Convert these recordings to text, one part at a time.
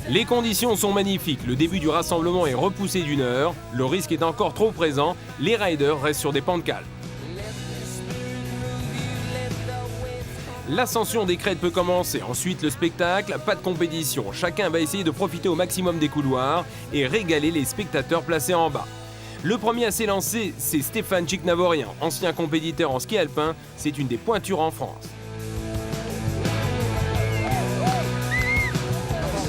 Les conditions sont magnifiques, le début du rassemblement est repoussé d'1 heure, le risque est encore trop présent, les riders restent sur des pentes calmes. L'ascension des crêtes peut commencer, ensuite le spectacle, pas de compétition, chacun va essayer de profiter au maximum des couloirs et régaler les spectateurs placés en bas. Le premier à s'élancer, c'est Stéphane Chiknavorian, ancien compétiteur en ski alpin, c'est une des pointures en France.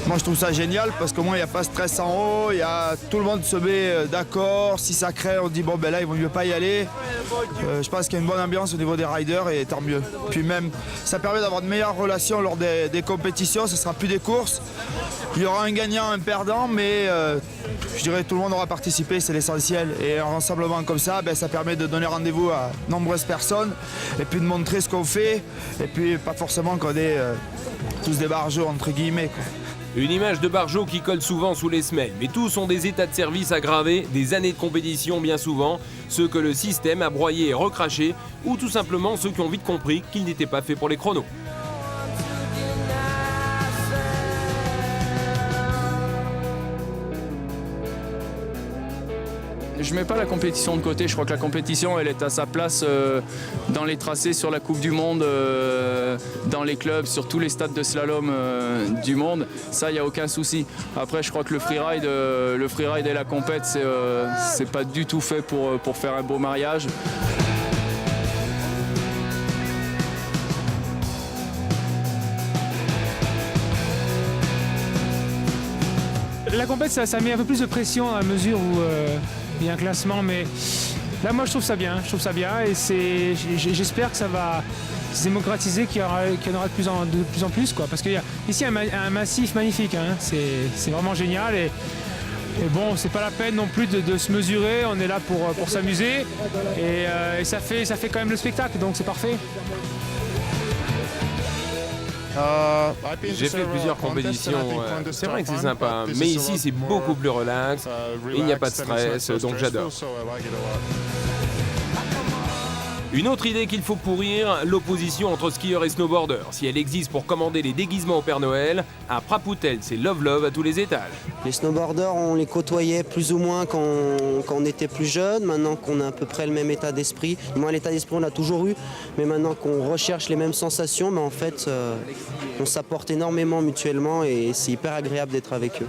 Moi je trouve ça génial parce qu'au moins il n'y a pas de stress en haut, tout le monde se met d'accord, si ça crée on dit bon ben là il vaut mieux pas y aller. Je pense qu'il y a une bonne ambiance au niveau des riders et tant mieux. Puis même ça permet d'avoir de meilleures relations lors des compétitions, ce ne sera plus des courses. Il y aura un gagnant, un perdant, mais je dirais que tout le monde aura participé, c'est l'essentiel. Et un rassemblement comme ça, ben, ça permet de donner rendez-vous à nombreuses personnes et puis de montrer ce qu'on fait et puis pas forcément qu'on est tous des barjots entre guillemets, quoi. Une image de barjot qui colle souvent sous les semelles, mais tous ont des états de service aggravés, des années de compétition bien souvent, ceux que le système a broyés et recrachés, ou tout simplement ceux qui ont vite compris qu'ils n'étaient pas faits pour les chronos. Je ne mets pas la compétition de côté, je crois que la compétition elle est à sa place dans les tracés sur la Coupe du Monde, dans les clubs, sur tous les stades de slalom du monde, ça il n'y a aucun souci. Après je crois que le freeride et la compète c'est pas du tout fait pour faire un beau mariage. La compète ça met un peu plus de pression à mesure où il y a un classement, mais là moi je trouve ça bien et j'espère que ça va se démocratiser, qu'il y en aura de plus en plus quoi, parce qu'il y a ici un massif magnifique, hein, c'est vraiment génial et bon c'est pas la peine non plus de se mesurer, on est là pour s'amuser et ça fait quand même le spectacle, donc c'est parfait. J'ai fait plusieurs compétitions, c'est vrai que c'est sympa, mais ici c'est beaucoup plus relax, il n'y a pas de stress, donc j'adore. Une autre idée qu'il faut pourrir, l'opposition entre skieurs et snowboarders. Si elle existe pour commander les déguisements au Père Noël, à Prapoutel, c'est love à tous les étages. Les snowboarders, on les côtoyait plus ou moins quand on était plus jeune. Maintenant qu'on a à peu près le même état d'esprit, moi l'état d'esprit on l'a toujours eu, mais maintenant qu'on recherche les mêmes sensations, en fait on s'apporte énormément mutuellement et c'est hyper agréable d'être avec eux.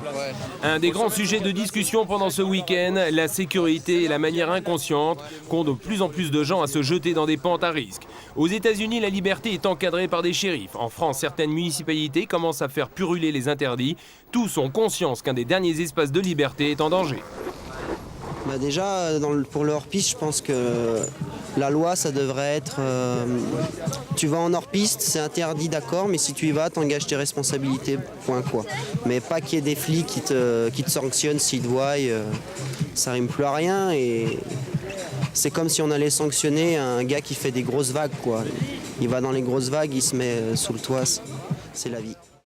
Un des grands sujets de discussion pendant ce week-end, la sécurité et la manière inconsciente qu'ont de plus en plus de gens à se jeter dans des pentes à risque. Aux États-Unis, la liberté est encadrée par des shérifs. En France, certaines municipalités commencent à faire puruler les interdits. Tous ont conscience qu'un des derniers espaces de liberté est en danger. Déjà, pour le hors-piste, je pense que la loi, ça devrait être... tu vas en hors-piste, c'est interdit, d'accord, mais si tu y vas, t'engages tes responsabilités, point quoi. Mais pas qu'il y ait des flics qui te sanctionnent s'ils te voient, ça rime plus à rien et... C'est comme si on allait sanctionner un gars qui fait des grosses vagues, quoi. Il va dans les grosses vagues, il se met sous le toit, c'est la vie.